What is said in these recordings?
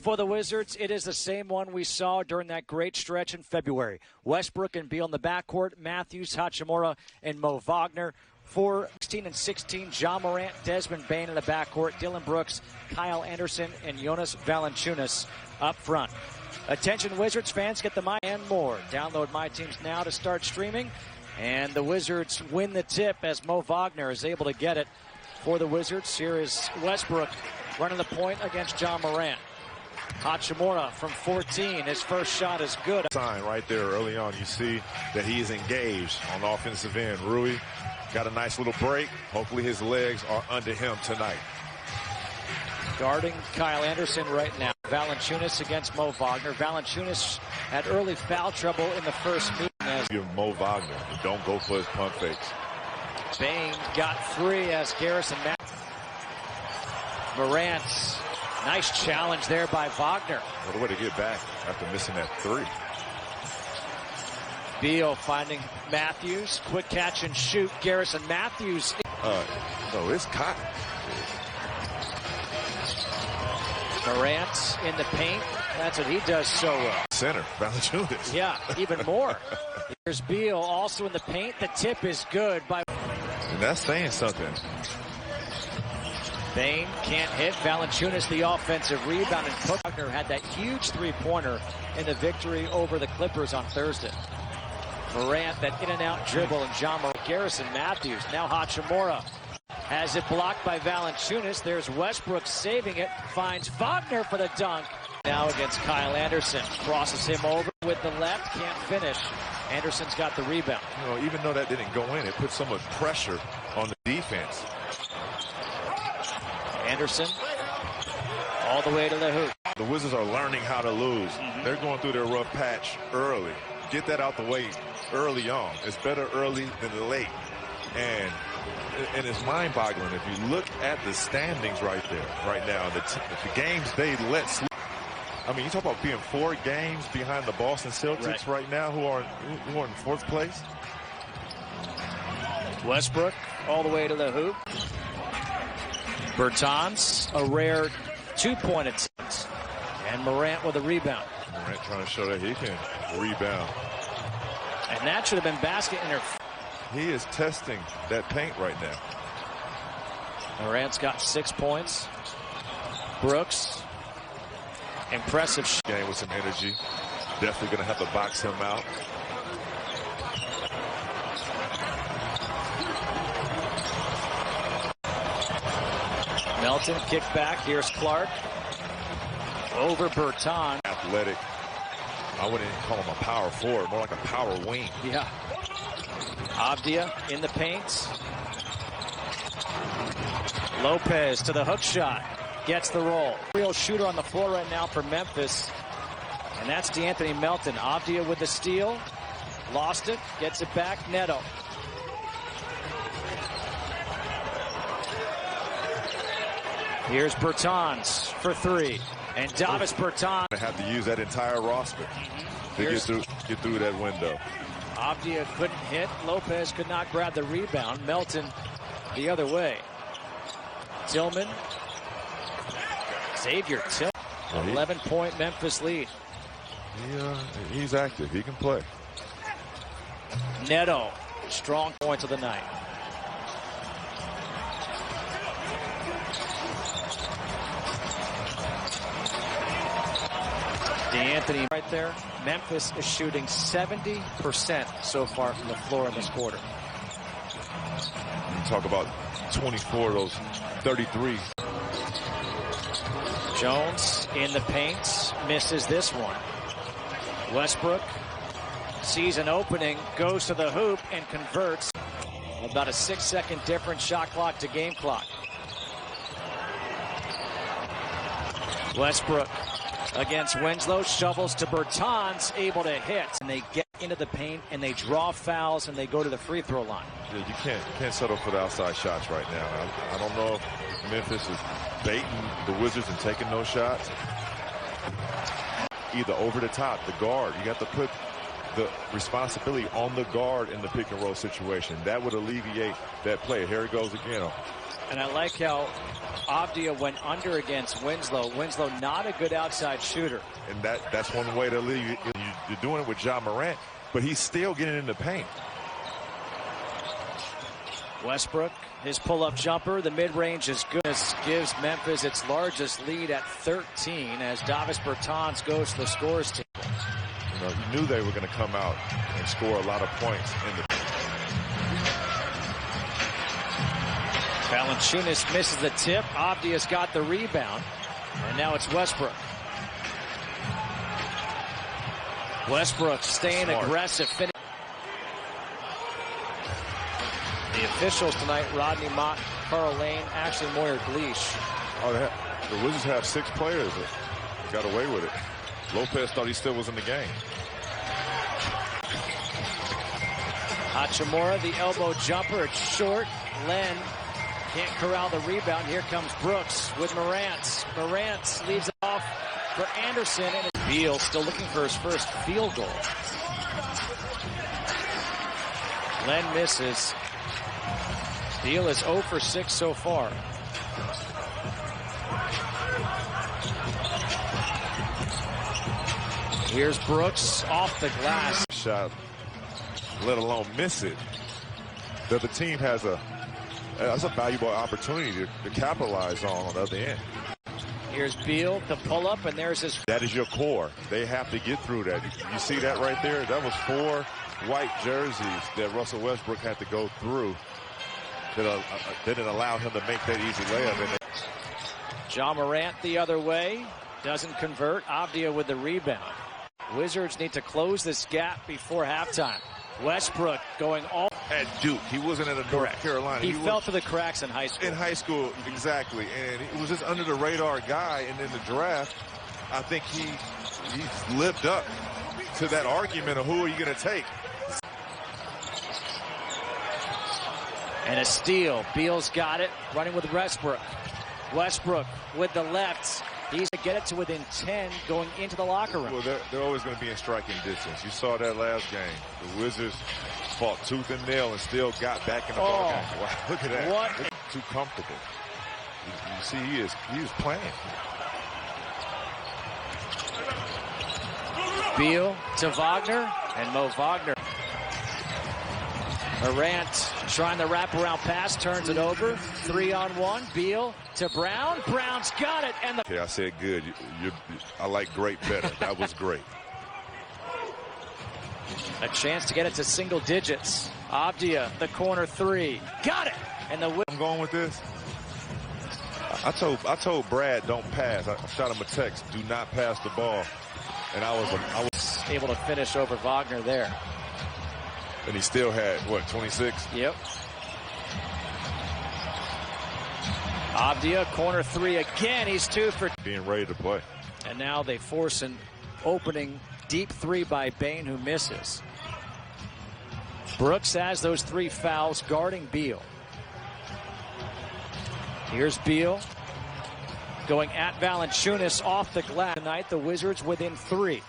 for the Wizards, it is the same one we saw during that great stretch in February. Westbrook and Beal in the backcourt, Matthews, Hachimura, and Mo Wagner. 16 and 16, John Morant, Desmond Bane in the backcourt, Dylan Brooks, Kyle Anderson, and Jonas Valanciunas up front. Attention Wizards fans, get the My and more. Download My Teams now to start streaming. And the Wizards win the tip as Mo Wagner is able to get it for the Wizards. Here is Westbrook running the point against John Morant. Hachimura from 14. His first shot is good. Sign right there early on. You see that he is engaged on the offensive end. Rui got a nice little break. Hopefully his legs are under him tonight. Guarding Kyle Anderson right now. Valanciunas against Mo Wagner. Valanciunas had early foul trouble in the first meeting. Give Mo Wagner. Don't go for his pump fakes. Bane got 3 as Garrison Morant. Nice challenge there by Wagner. What a way to get back after missing that 3. Beal finding Matthews. Quick catch and shoot. Garrison Matthews. No, it's Cotton. Morant in the paint. That's what he does so well. Center, Valanciunas. Yeah, even more. Here's Beal also in the paint. The tip is good by. And that's saying something. Bane can't hit. Valanciunas the offensive rebound, and Wagner had that huge three-pointer in the victory over the Clippers on Thursday. Morant, that in-and-out dribble, and John Morant. Garrison Matthews, now Hachimura. Has it blocked by Valanciunas. There's Westbrook saving it. Finds Wagner for the dunk. Now against Kyle Anderson. Crosses him over with the left. Can't finish. Anderson's got the rebound. You know, even though that didn't go in, it put so much pressure on the defense. Anderson all the way to the hoop. The Wizards are learning how to lose. They're going through their rough patch early. Get that out the way early on. It's better early than late. And it's mind-boggling if you look at the standings right there, right now, the games they let slip. I mean, you talk about being 4 games behind the Boston Celtics right now, who are in 4th place. Westbrook all the way to the hoop. Bertans, a rare 2-point attempt. And Morant with a rebound. Morant trying to show that he can rebound. And that should have been basket interference. He is testing that paint right now. Morant's got 6 points. Brooks, impressive game with some energy. Definitely going to have to box him out. Melton kick back. Here's Clark. Over Bertans. Athletic. I wouldn't even call him a power forward, more like a power wing. Yeah. Avdia in the paint. Lopez to the hook shot. Gets the roll. Real shooter on the floor right now for Memphis. And that's DeAnthony Melton. Avdia with the steal. Lost it. Gets it back. Neto. Here's Bertans for 3. And Davis Bertans. They have to use that entire roster to get through that window. Avdia couldn't hit. Lopez could not grab the rebound. Melton the other way. Tillman. Xavier Tillman. 11-point Memphis lead. He's active. He can play. Neto. Strong points of the night. DeAnthony right there. Memphis is shooting 70% so far from the floor in this quarter. You talk about 24 of those 33. Jones in the paint. Misses this one. Westbrook sees an opening, goes to the hoop, and converts. About a 6-second difference, shot clock to game clock. Westbrook against Winslow, shovels to Bertans, able to hit. And they get into the paint, and they draw fouls, and they go to the free throw line. Yeah, you can't settle for the outside shots right now. I don't know if Memphis is baiting the Wizards and taking those shots. Either over the top, the guard. You have to put the responsibility on the guard in the pick and roll situation. That would alleviate that play. Here it goes again. And I like how Avdia went under against Winslow. Winslow not a good outside shooter. And that's one way to leave. You're doing it with Ja Morant, but he's still getting in the paint. Westbrook, his pull-up jumper, the mid-range is good. This gives Memphis its largest lead at 13 as Davis Bertans goes to the scores table. You know, you knew they were going to come out and score a lot of points in the. Valanciunas misses the tip. Avdia's got the rebound. And now it's Westbrook. Westbrook staying aggressive. The officials tonight, Rodney Mott, Carl Lane, Ashley Moyer-Gleish. Oh, the Wizards have 6 players that got away with it. Lopez thought he still was in the game. Hachimura, the elbow jumper. It's short. Len can't corral the rebound. Here comes Brooks with Morant. Morant leaves it off for Anderson. And Beal still looking for his first field goal. Len misses. Beal is 0 for 6 so far. Here's Brooks off the glass. Shot, let alone miss it. The other team has that's a valuable opportunity to capitalize on the other end. Here's Beal to pull up, and there's his. That is your core. They have to get through that. You see that right there? That was 4 white jerseys that Russell Westbrook had to go through. That didn't allow him to make that easy layup. Ja Morant the other way. Doesn't convert. Avdia with the rebound. Wizards need to close this gap before halftime. Westbrook going all. At Duke. He wasn't at a North Carolina. He fell through the cracks in high school. In high school, exactly. And he was just under the radar guy. And in the draft, I think he lived up to that argument of who are you going to take. And a steal. Beal's got it. Running with Westbrook. Westbrook with the left. He's to get it to within 10 going into the locker room. Well, they're always going to be in striking distance. You saw that last game. The Wizards fought tooth and nail and still got back in the ball game. Wow, look at that. What? Too comfortable. You see, he is playing. Beal to Wagner, and Mo Wagner. Morant trying the wraparound pass, turns it over. 3-on-1. Beal to Brown. Brown's got it, and the. Okay, I said good. I like great better. That was great. A chance to get it to single digits. Avdia, the corner 3. Got it! And the. I'm going with this. I told Brad don't pass. I shot him a text. Do not pass the ball. And I was able to finish over Wagner there. And he still had, what, 26? Yep. Avdia, corner 3 again. He's 2 for. Being ready to play. And now they force an opening deep 3 by Bane, who misses. Brooks has those 3 fouls guarding Beal. Here's Beal going at Valanciunas off the glass. Tonight, the Wizards within 3.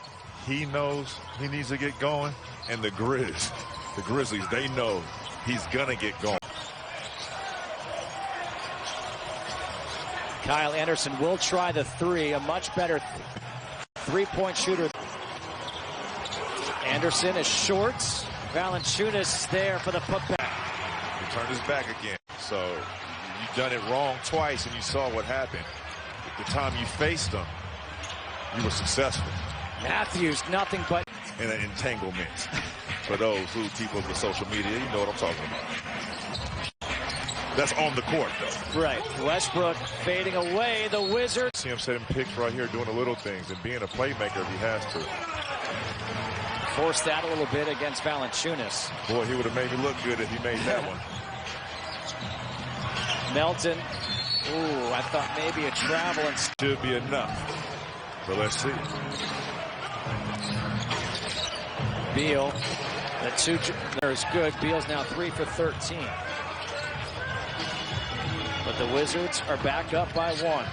He knows he needs to get going, and the Grizzlies, they know he's going to get going. Kyle Anderson will try the 3, a much better 3-point shooter. Anderson is short. Valanciunas there for the putback. He turned his back again. So you've done it wrong twice, and you saw what happened. The time you faced them, you were successful. Matthews, nothing but. In an entanglement. For those who keep up with social media, you know what I'm talking about. That's on the court, though. Right. Westbrook fading away. The Wizards. See him setting picks right here, doing the little things, and being a playmaker if he has to. Forced that a little bit against Valanciunas. Boy, he would have made me look good if he made that one. Melton. Ooh, I thought maybe a travel and should be enough. But let's see. Beal. The 2 there is good. Beal's now 3 for 13. But the Wizards are back up by 1.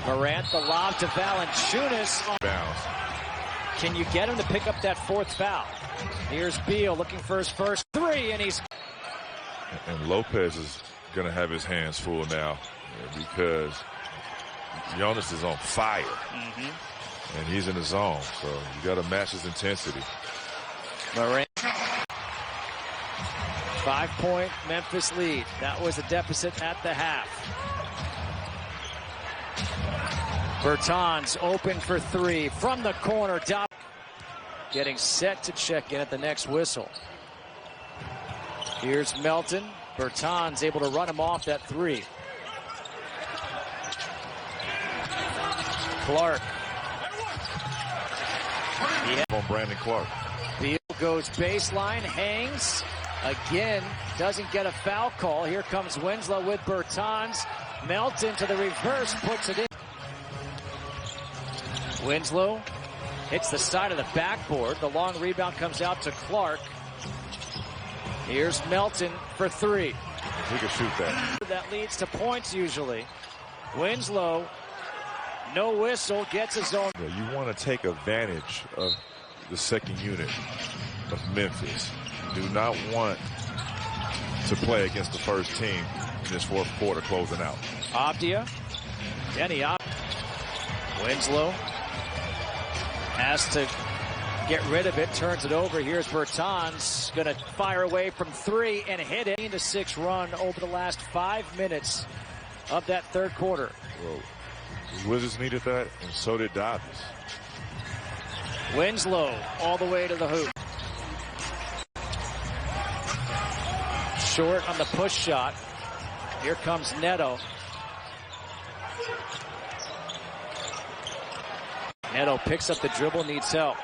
Morant, the lob to Valanciunas. Bounce. Can you get him to pick up that 4th foul? Here's Beal looking for his first 3, and he's. And Lopez is going to have his hands full now because Jonas is on fire. And he's in the zone, so you got to match his intensity. Morant. 5-point Memphis lead. That was a deficit at the half. Bertans open for three from the corner. Getting set to check in at the next whistle. Here's Melton. Bertans able to run him off that three. Clark. On Brandon Clark. Beal goes baseline, hangs. Again, doesn't get a foul call. Here comes Winslow with Bertans. Melton to the reverse, puts it in. Winslow hits the side of the backboard. The long rebound comes out to Clark. Here's Melton for three. He can shoot that. That leads to points usually. Winslow, no whistle, gets his own. You want to take advantage of the second unit of Memphis. You do not want to play against the first team in this fourth quarter closing out. Abdia. Winslow has to get rid of it, turns it over. Here's Bertans, going to fire away from three and hit it. 8-6 run over the last 5 minutes of that third quarter. Well, the Wizards needed that, and so did Davis. Winslow all the way to the hoop. Short on the push shot. Here comes Neto. Neto picks up the dribble, needs help.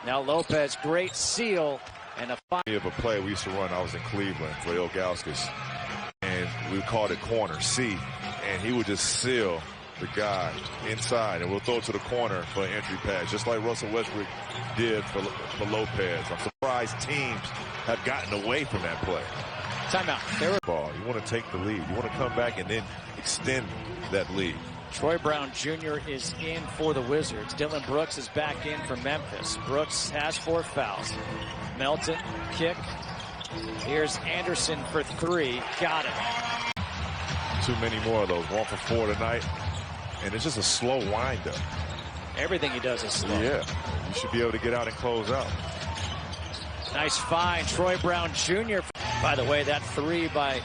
Now Lopez, great seal, and a fire. Of a play we used to run, I was in Cleveland for Ilgauskas, and we called it corner C, and he would just seal the guy inside, and we'll throw it to the corner for an entry pass, just like Russell Westbrook did for Lopez. I'm surprised teams have gotten away from that play. Timeout. Ball. You want to take the lead. You want to come back and then extend that lead. Troy Brown Jr. is in for the Wizards. Dylan Brooks is back in for Memphis. Brooks has 4 fouls. Melton, kick. Here's Anderson for three. Got it. Too many more of those. 1 for 4 tonight. And it's just a slow wind-up. Everything he does is slow. Yeah. You should be able to get out and close out. Nice find. Troy Brown Jr. By the way, that three by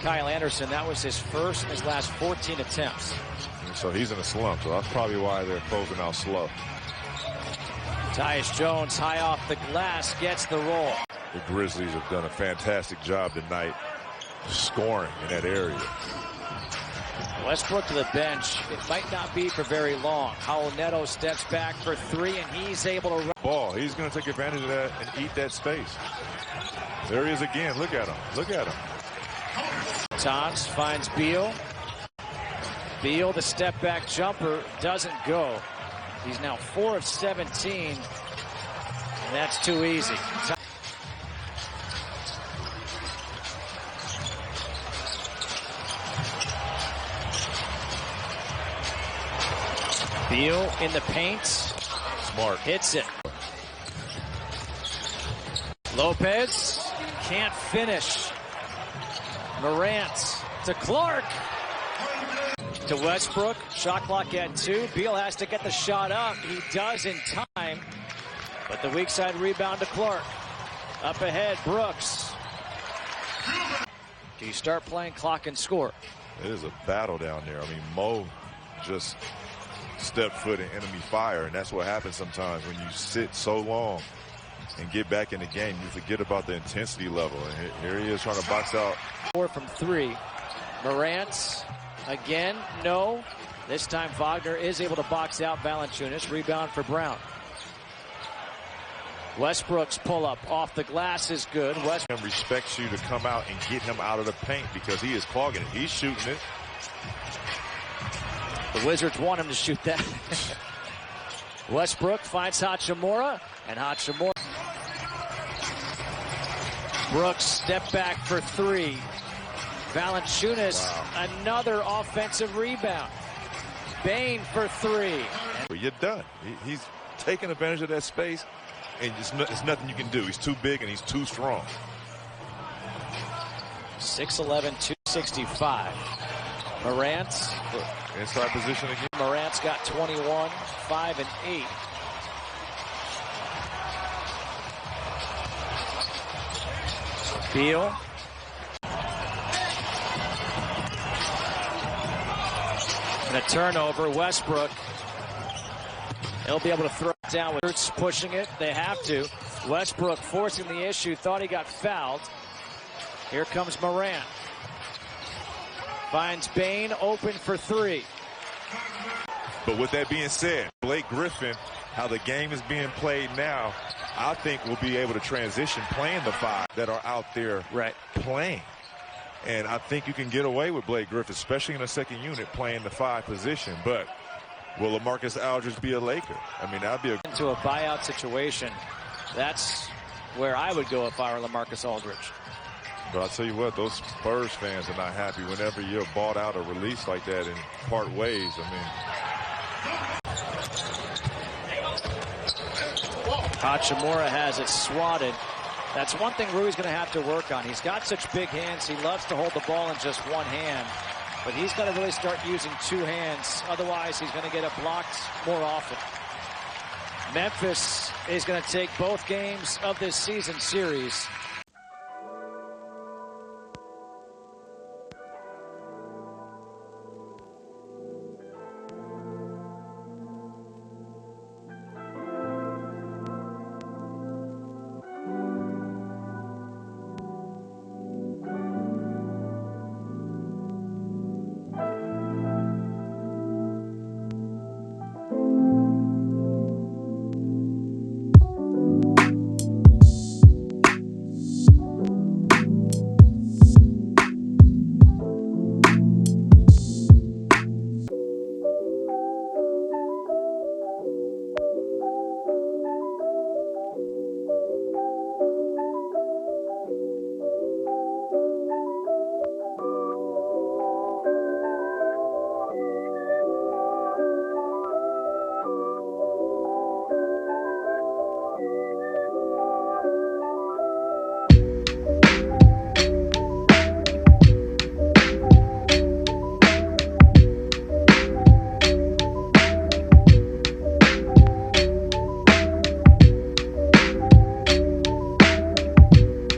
Kyle Anderson, that was his first in his last 14 attempts. And so he's in a slump, so that's probably why they're closing out slow. Tyus Jones, high off the glass, gets the roll. The Grizzlies have done a fantastic job tonight scoring in that area. Westbrook to the bench. It might not be for very long. Howell Neto steps back for three, and he's able to run. Ball. He's going to take advantage of that and eat that space. There he is again. Look at him. Look at him. Tons finds Beal. Beal, the step back jumper, doesn't go. He's now 4 of 17, and that's too easy. Beal in the paint. Smart. Hits it. Lopez can't finish. Morant to Clark. To Westbrook. Shot clock at 2. Beal has to get the shot up. He does in time. But the weak side rebound to Clark. Up ahead, Brooks. Do you start playing clock and score? It is a battle down there. I mean, Mo just step foot in enemy fire, and that's what happens sometimes when you sit so long and get back in the game. You forget about the intensity level, and here he is trying to box out. 4 from 3. Morant again, no. This time Wagner is able to box out Valanciunas. Rebound for Brown. Westbrook's pull-up off the glass is good. Westbrook respects you to come out and get him out of the paint because he is clogging it. He's shooting it. The Wizards want him to shoot that. Westbrook finds Hachimura, and Hachimura. Brooks step back for 3. Valanciunas, another offensive rebound. Bane for 3. You're done. He's taking advantage of that space, and there's nothing you can do. He's too big and he's too strong. 6'11", 265. Morant. Inside position again. Morant's got 21, 5 and 8. Beal. And a turnover. Westbrook. He'll be able to throw it down with Hurts pushing it. They have to. Westbrook forcing the issue. Thought he got fouled. Here comes Morant. Finds Bane open for three. But with that being said, Blake Griffin, how the game is being played now, I think we'll be able to transition playing the five that are out there playing. And I think you can get away with Blake Griffin, especially in the second unit, playing the five position. But will LaMarcus Aldridge be a Laker? I mean, that'd be into a buyout situation. That's where I would go if I were LaMarcus Aldridge. But I'll tell you what, those Spurs fans are not happy whenever you're bought out or released like that and part ways. I mean, Hachimura has it swatted. That's one thing Rui's going to have to work on. He's got such big hands. He loves to hold the ball in just one hand. But he's going to really start using two hands. Otherwise, he's going to get it blocked more often. Memphis is going to take both games of this season series